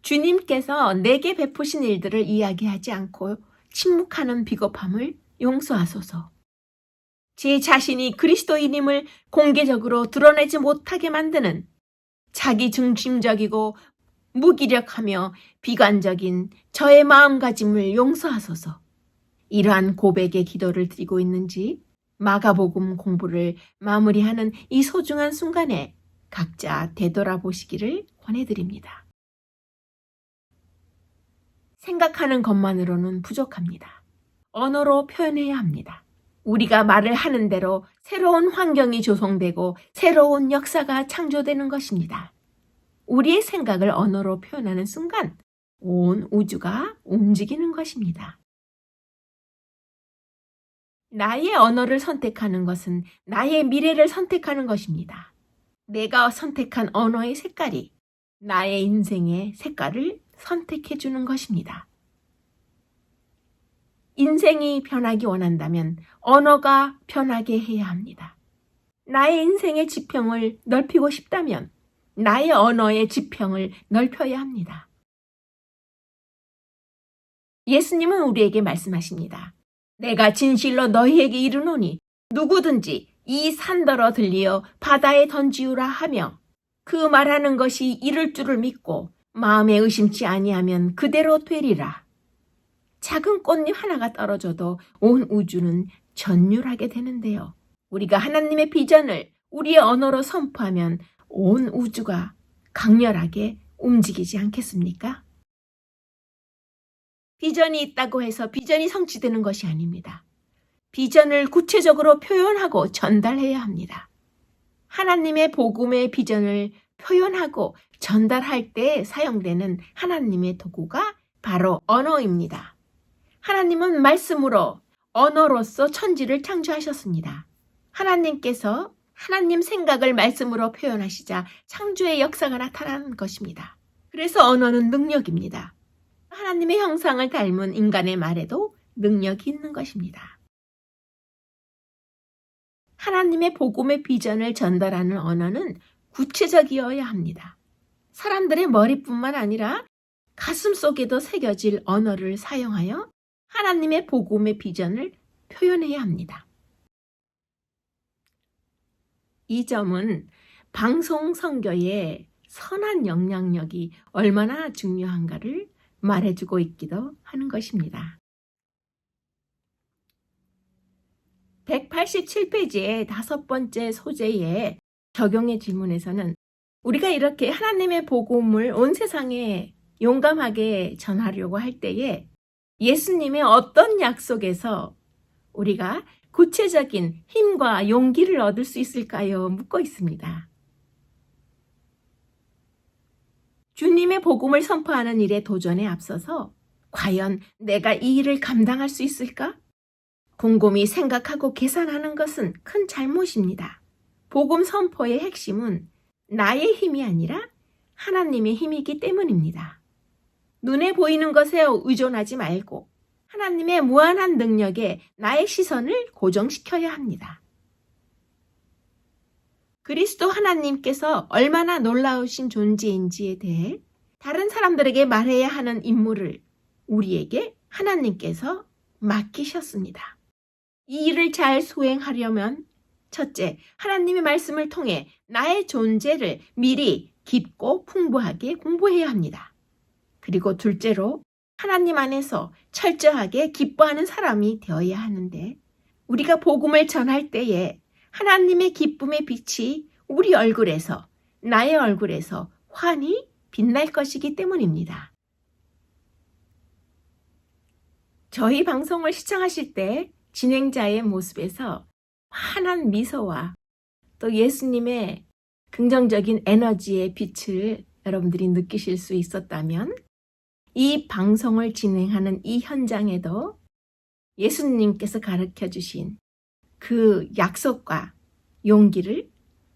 주님께서 내게 베푸신 일들을 이야기하지 않고 침묵하는 비겁함을 용서하소서. 제 자신이 그리스도인임을 공개적으로 드러내지 못하게 만드는 자기 중심적이고 무기력하며 비관적인 저의 마음가짐을 용서하소서. 이러한 고백의 기도를 드리고 있는지 마가복음 공부를 마무리하는 이 소중한 순간에 각자 되돌아보시기를 권해드립니다. 생각하는 것만으로는 부족합니다. 언어로 표현해야 합니다. 우리가 말을 하는 대로 새로운 환경이 조성되고 새로운 역사가 창조되는 것입니다. 우리의 생각을 언어로 표현하는 순간 온 우주가 움직이는 것입니다. 나의 언어를 선택하는 것은 나의 미래를 선택하는 것입니다. 내가 선택한 언어의 색깔이 나의 인생의 색깔을 선택해 주는 것입니다. 인생이 변하기 원한다면 언어가 변하게 해야 합니다. 나의 인생의 지평을 넓히고 싶다면 나의 언어의 지평을 넓혀야 합니다. 예수님은 우리에게 말씀하십니다. 내가 진실로 너희에게 이르노니 누구든지 이 산더러 들리어 바다에 던지우라 하며 그 말하는 것이 이를 줄을 믿고 마음에 의심치 아니하면 그대로 되리라. 작은 꽃잎 하나가 떨어져도 온 우주는 전율하게 되는데요. 우리가 하나님의 비전을 우리의 언어로 선포하면 온 우주가 강렬하게 움직이지 않겠습니까? 비전이 있다고 해서 비전이 성취되는 것이 아닙니다. 비전을 구체적으로 표현하고 전달해야 합니다. 하나님의 복음의 비전을 표현하고 전달할 때 사용되는 하나님의 도구가 바로 언어입니다. 하나님은 말씀으로 언어로서 천지를 창조하셨습니다. 하나님께서 하나님 생각을 말씀으로 표현하시자 창조의 역사가 나타나는 것입니다. 그래서 언어는 능력입니다. 하나님의 형상을 닮은 인간의 말에도 능력이 있는 것입니다. 하나님의 복음의 비전을 전달하는 언어는 구체적이어야 합니다. 사람들의 머리뿐만 아니라 가슴 속에도 새겨질 언어를 사용하여 하나님의 복음의 비전을 표현해야 합니다. 이 점은 방송 선교의 선한 영향력이 얼마나 중요한가를 말해주고 있기도 하는 것입니다. 187페이지의 5번째 소재의 적용의 질문에서는 우리가 이렇게 하나님의 복음을 온 세상에 용감하게 전하려고 할 때에 예수님의 어떤 약속에서 우리가 구체적인 힘과 용기를 얻을 수 있을까요? 묻고 있습니다. 주님의 복음을 선포하는 일의 도전에 앞서서 과연 내가 이 일을 감당할 수 있을까? 곰곰이 생각하고 계산하는 것은 큰 잘못입니다. 복음 선포의 핵심은 나의 힘이 아니라 하나님의 힘이기 때문입니다. 눈에 보이는 것에 의존하지 말고 하나님의 무한한 능력에 나의 시선을 고정시켜야 합니다. 그리스도 하나님께서 얼마나 놀라우신 존재인지에 대해 다른 사람들에게 말해야 하는 임무를 우리에게 하나님께서 맡기셨습니다. 이 일을 잘 수행하려면 첫째, 하나님의 말씀을 통해 나의 존재를 미리 깊고 풍부하게 공부해야 합니다. 그리고 둘째로 하나님 안에서 철저하게 기뻐하는 사람이 되어야 하는데 우리가 복음을 전할 때에 하나님의 기쁨의 빛이 우리 얼굴에서, 나의 얼굴에서 환히 빛날 것이기 때문입니다. 저희 방송을 시청하실 때 진행자의 모습에서 환한 미소와 또 예수님의 긍정적인 에너지의 빛을 여러분들이 느끼실 수 있었다면 이 방송을 진행하는 이 현장에도 예수님께서 가르쳐 주신 그 약속과 용기를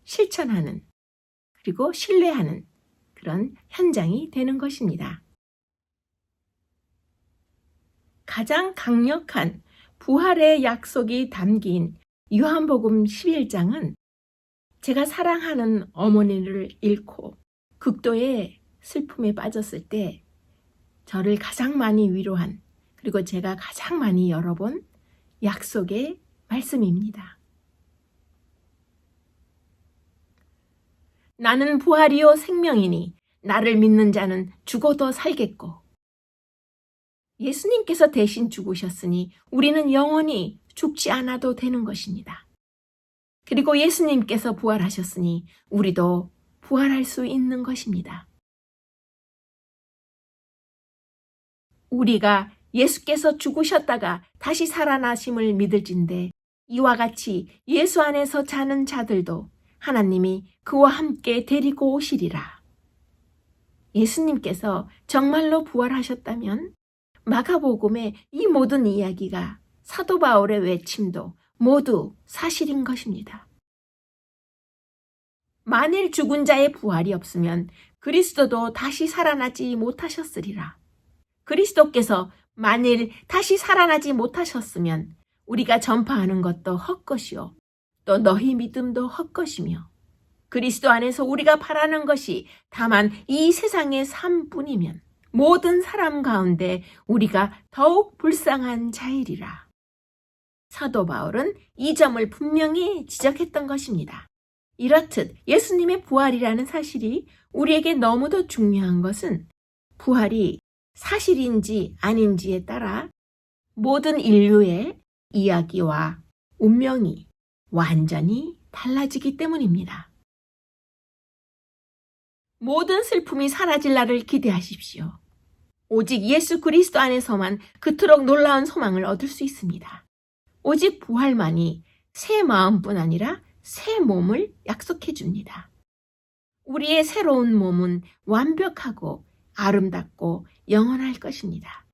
실천하는 그리고 신뢰하는 그런 현장이 되는 것입니다. 가장 강력한 부활의 약속이 담긴 요한복음 11장은 제가 사랑하는 어머니를 잃고 극도의 슬픔에 빠졌을 때 저를 가장 많이 위로한 그리고 제가 가장 많이 열어본 약속의 말씀입니다. 나는 부활이요 생명이니 나를 믿는 자는 죽어도 살겠고 예수님께서 대신 죽으셨으니 우리는 영원히 죽지 않아도 되는 것입니다. 그리고 예수님께서 부활하셨으니 우리도 부활할 수 있는 것입니다. 우리가 예수께서 죽으셨다가 다시 살아나심을 믿을진데 이와 같이 예수 안에서 자는 자들도 하나님이 그와 함께 데리고 오시리라. 예수님께서 정말로 부활하셨다면 마가복음의 이 모든 이야기가 사도 바울의 외침도 모두 사실인 것입니다. 만일 죽은 자의 부활이 없으면 그리스도도 다시 살아나지 못하셨으리라. 그리스도께서 만일 다시 살아나지 못하셨으면 우리가 전파하는 것도 헛것이요 또 너희 믿음도 헛것이며 그리스도 안에서 우리가 바라는 것이 다만 이 세상의 삶뿐이면 모든 사람 가운데 우리가 더욱 불쌍한 자이리라. 사도 바울은 이 점을 분명히 지적했던 것입니다. 이렇듯 예수님의 부활이라는 사실이 우리에게 너무도 중요한 것은 부활이 사실인지 아닌지에 따라 모든 인류의 이야기와 운명이 완전히 달라지기 때문입니다. 모든 슬픔이 사라질 날을 기대하십시오. 오직 예수 그리스도 안에서만 그토록 놀라운 소망을 얻을 수 있습니다. 오직 부활만이 새 마음뿐 아니라 새 몸을 약속해 줍니다. 우리의 새로운 몸은 완벽하고 아름답고 영원할 것입니다.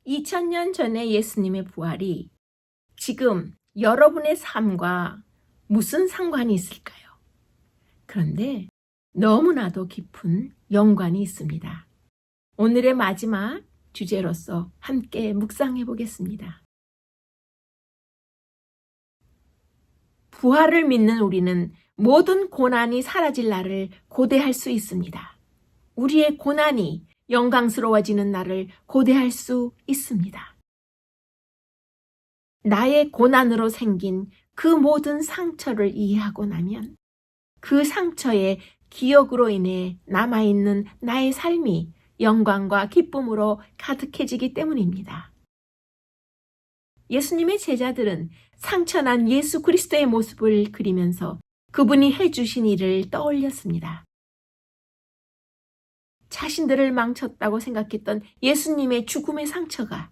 2000년 전의 예수님의 부활이 지금 여러분의 삶과 무슨 상관이 있을까요? 그런데 너무나도 깊은 연관이 있습니다. 오늘의 마지막 주제로서 함께 묵상해 보겠습니다. 부활을 믿는 우리는 모든 고난이 사라질 날을 고대할 수 있습니다. 우리의 고난이 영광스러워지는 날을 고대할 수 있습니다. 나의 고난으로 생긴 그 모든 상처를 이해하고 나면 그 상처의 기억으로 인해 남아있는 나의 삶이 영광과 기쁨으로 가득해지기 때문입니다. 예수님의 제자들은 상처난 예수 그리스도의 모습을 그리면서 그분이 해주신 일을 떠올렸습니다. 자신들을 망쳤다고 생각했던 예수님의 죽음의 상처가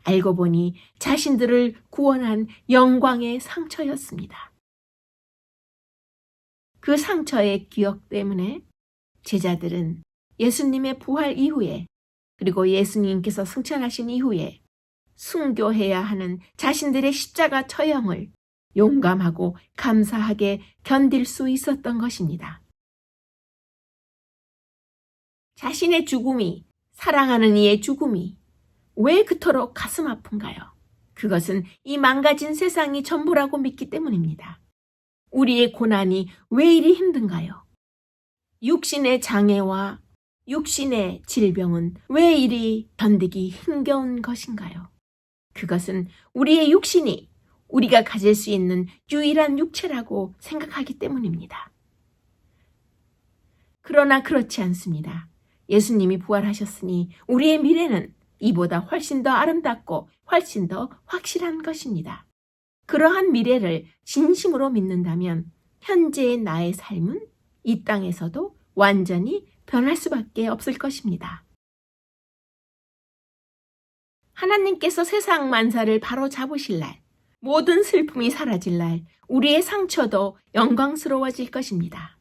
알고 보니 자신들을 구원한 영광의 상처였습니다. 그 상처의 기억 때문에 제자들은 예수님의 부활 이후에 그리고 예수님께서 승천하신 이후에 순교해야 하는 자신들의 십자가 처형을 용감하고 감사하게 견딜 수 있었던 것입니다. 자신의 죽음이, 사랑하는 이의 죽음이 왜 그토록 가슴 아픈가요? 그것은 이 망가진 세상이 전부라고 믿기 때문입니다. 우리의 고난이 왜 이리 힘든가요? 육신의 장애와 육신의 질병은 왜 이리 견디기 힘겨운 것인가요? 그것은 우리의 육신이 우리가 가질 수 있는 유일한 육체라고 생각하기 때문입니다. 그러나 그렇지 않습니다. 예수님이 부활하셨으니 우리의 미래는 이보다 훨씬 더 아름답고 훨씬 더 확실한 것입니다. 그러한 미래를 진심으로 믿는다면 현재의 나의 삶은 이 땅에서도 완전히 변할 수밖에 없을 것입니다. 하나님께서 세상 만사를 바로 잡으실 날, 모든 슬픔이 사라질 날, 우리의 상처도 영광스러워질 것입니다.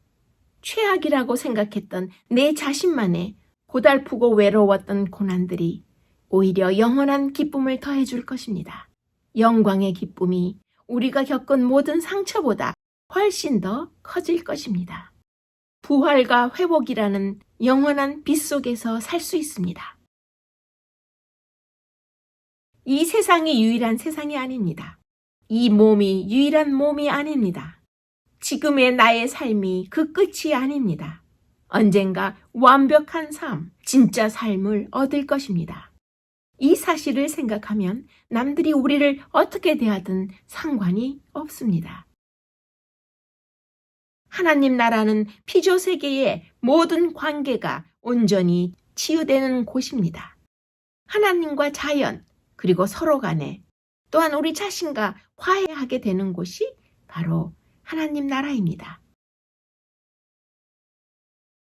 최악이라고 생각했던 내 자신만의 고달프고 외로웠던 고난들이 오히려 영원한 기쁨을 더해줄 것입니다. 영광의 기쁨이 우리가 겪은 모든 상처보다 훨씬 더 커질 것입니다. 부활과 회복이라는 영원한 빛 속에서 살 수 있습니다. 이 세상이 유일한 세상이 아닙니다. 이 몸이 유일한 몸이 아닙니다. 지금의 나의 삶이 그 끝이 아닙니다. 언젠가 완벽한 삶, 진짜 삶을 얻을 것입니다. 이 사실을 생각하면 남들이 우리를 어떻게 대하든 상관이 없습니다. 하나님 나라는 피조 세계의 모든 관계가 온전히 치유되는 곳입니다. 하나님과 자연, 그리고 서로 간에 또한 우리 자신과 화해하게 되는 곳이 바로 하나님 나라입니다.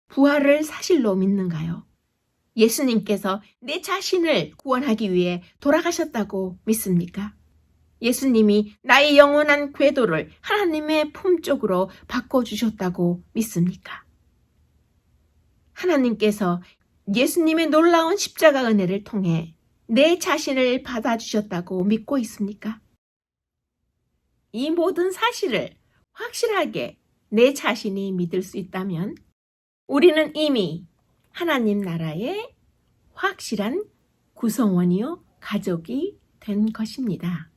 부활을 사실로 믿는가요? 예수님께서 내 자신을 구원하기 위해 돌아가셨다고 믿습니까? 예수님이 나의 영원한 궤도를 하나님의 품 쪽으로 바꿔주셨다고 믿습니까? 하나님께서 예수님의 놀라운 십자가 은혜를 통해 내 자신을 받아주셨다고 믿고 있습니까? 이 모든 사실을 확실하게 내 자신이 믿을 수 있다면 우리는 이미 하나님 나라의 확실한 구성원이요 가족이 된 것입니다.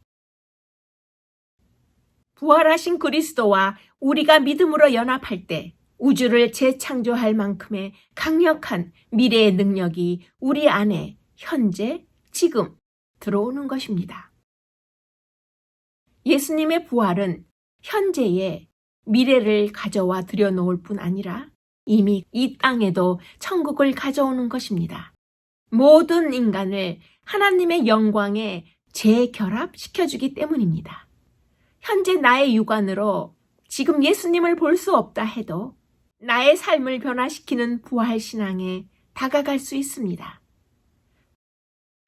부활하신 그리스도와 우리가 믿음으로 연합할 때 우주를 재창조할 만큼의 강력한 미래의 능력이 우리 안에 현재, 지금 들어오는 것입니다. 예수님의 부활은 현재의 미래를 가져와 들여놓을 뿐 아니라 이미 이 땅에도 천국을 가져오는 것입니다. 모든 인간을 하나님의 영광에 재결합시켜주기 때문입니다. 현재 나의 육안으로 지금 예수님을 볼 수 없다 해도 나의 삶을 변화시키는 부활신앙에 다가갈 수 있습니다.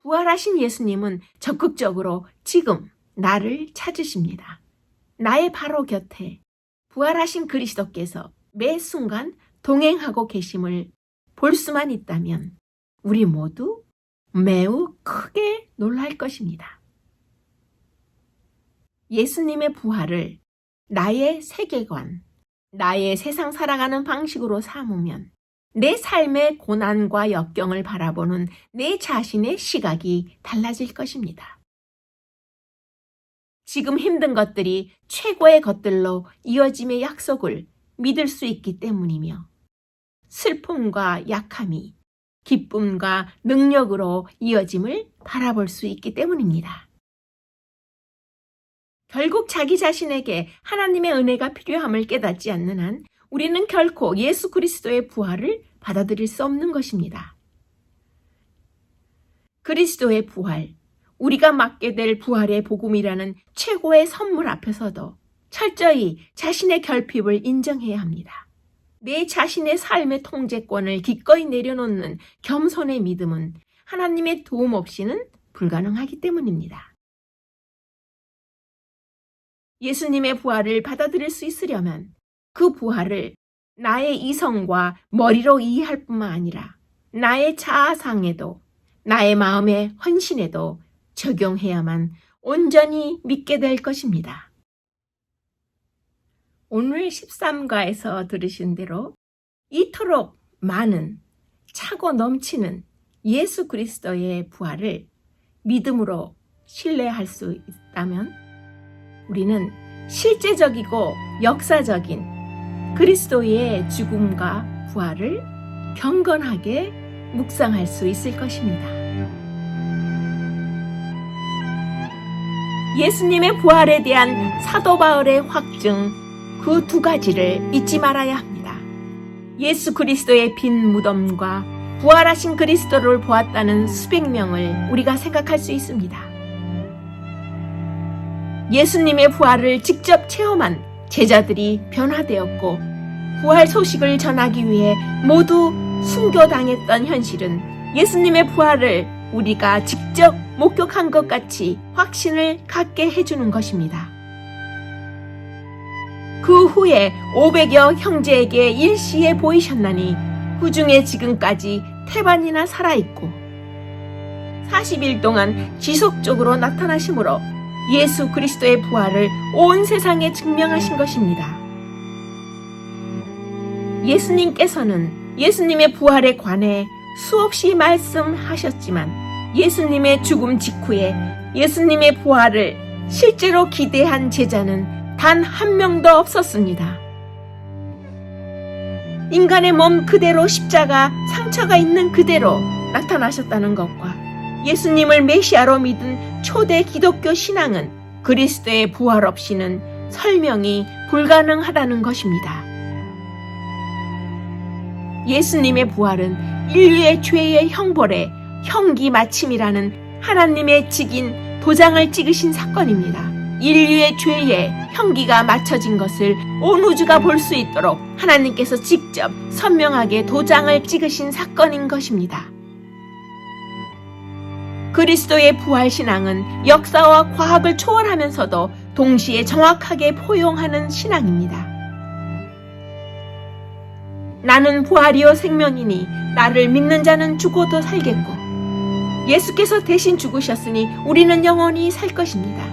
부활하신 예수님은 적극적으로 지금 나를 찾으십니다. 나의 바로 곁에 부활하신 그리스도께서 매 순간 동행하고 계심을 볼 수만 있다면 우리 모두 매우 크게 놀랄 것입니다. 예수님의 부활을 나의 세계관, 나의 세상 살아가는 방식으로 삼으면 내 삶의 고난과 역경을 바라보는 내 자신의 시각이 달라질 것입니다. 지금 힘든 것들이 최고의 것들로 이어짐의 약속을 믿을 수 있기 때문이며 슬픔과 약함이 기쁨과 능력으로 이어짐을 바라볼 수 있기 때문입니다. 결국 자기 자신에게 하나님의 은혜가 필요함을 깨닫지 않는 한 우리는 결코 예수 그리스도의 부활을 받아들일 수 없는 것입니다. 그리스도의 부활, 우리가 맡게 될 부활의 복음이라는 최고의 선물 앞에서도 철저히 자신의 결핍을 인정해야 합니다. 내 자신의 삶의 통제권을 기꺼이 내려놓는 겸손의 믿음은 하나님의 도움 없이는 불가능하기 때문입니다. 예수님의 부활을 받아들일 수 있으려면 그 부활을 나의 이성과 머리로 이해할 뿐만 아니라 나의 자아상에도 나의 마음의 헌신에도 적용해야만 온전히 믿게 될 것입니다. 오늘 13과에서 들으신 대로 이토록 많은 차고 넘치는 예수 그리스도의 부활을 믿음으로 신뢰할 수 있다면 우리는 실제적이고 역사적인 그리스도의 죽음과 부활을 경건하게 묵상할 수 있을 것입니다. 예수님의 부활에 대한 사도 바울의 확증 그 두 가지를 잊지 말아야 합니다. 예수 그리스도의 빈 무덤과 부활하신 그리스도를 보았다는 수백 명을 우리가 생각할 수 있습니다. 예수님의 부활을 직접 체험한 제자들이 변화되었고 부활 소식을 전하기 위해 모두 순교당했던 현실은 예수님의 부활을 우리가 직접 목격한 것 같이 확신을 갖게 해주는 것입니다. 그 후에 500여 형제에게 일시에 보이셨나니 그 중에 지금까지 태반이나 살아있고 40일 동안 지속적으로 나타나심으로 예수 그리스도의 부활을 온 세상에 증명하신 것입니다. 예수님께서는 예수님의 부활에 관해 수없이 말씀하셨지만 예수님의 죽음 직후에 예수님의 부활을 실제로 기대한 제자는 단 한 명도 없었습니다. 인간의 몸 그대로 십자가 상처가 있는 그대로 나타나셨다는 것과 예수님을 메시아로 믿은 초대 기독교 신앙은 그리스도의 부활 없이는 설명이 불가능하다는 것입니다. 예수님의 부활은 인류의 죄의 형벌의 형기 마침이라는 하나님의 직인 도장을 찍으신 사건입니다. 인류의 죄의 형기가 맞춰진 것을 온 우주가 볼 수 있도록 하나님께서 직접 선명하게 도장을 찍으신 사건인 것입니다. 그리스도의 부활신앙은 역사와 과학을 초월하면서도 동시에 정확하게 포용하는 신앙입니다. 나는 부활이요 생명이니 나를 믿는 자는 죽어도 살겠고, 예수께서 대신 죽으셨으니 우리는 영원히 살 것입니다.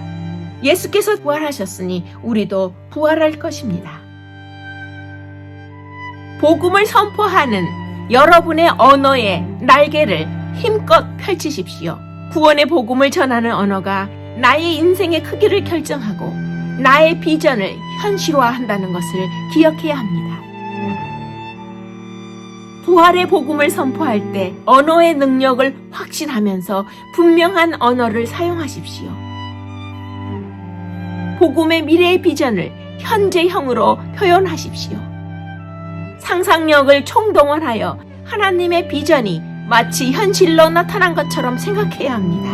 예수께서 부활하셨으니 우리도 부활할 것입니다. 복음을 선포하는 여러분의 언어의 날개를 힘껏 펼치십시오. 구원의 복음을 전하는 언어가 나의 인생의 크기를 결정하고 나의 비전을 현실화한다는 것을 기억해야 합니다. 부활의 복음을 선포할 때 언어의 능력을 확신하면서 분명한 언어를 사용하십시오. 복음의 미래의 비전을 현재형으로 표현하십시오. 상상력을 총동원하여 하나님의 비전이 마치 현실로 나타난 것처럼 생각해야 합니다.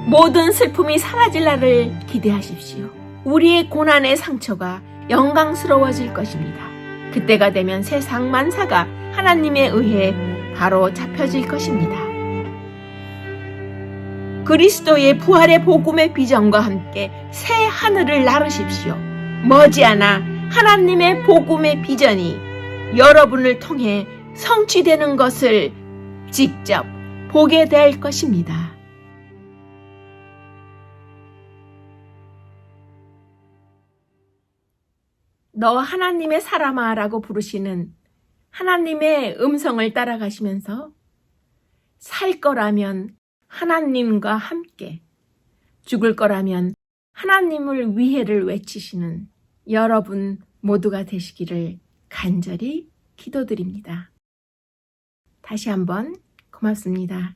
모든 슬픔이 사라질 날을 기대하십시오. 우리의 고난의 상처가 영광스러워질 것입니다. 그때가 되면 세상 만사가 하나님에 의해 바로 잡혀질 것입니다. 그리스도의 부활의 복음의 비전과 함께 새 하늘을 나르십시오. 머지않아 하나님의 복음의 비전이 여러분을 통해 성취되는 것을 직접 보게 될 것입니다. 너 하나님의 사람아 라고 부르시는 하나님의 음성을 따라가시면서 살 거라면 하나님과 함께, 죽을 거라면 하나님을 위해를 외치시는 여러분 모두가 되시기를 간절히 기도드립니다. 다시 한번 고맙습니다.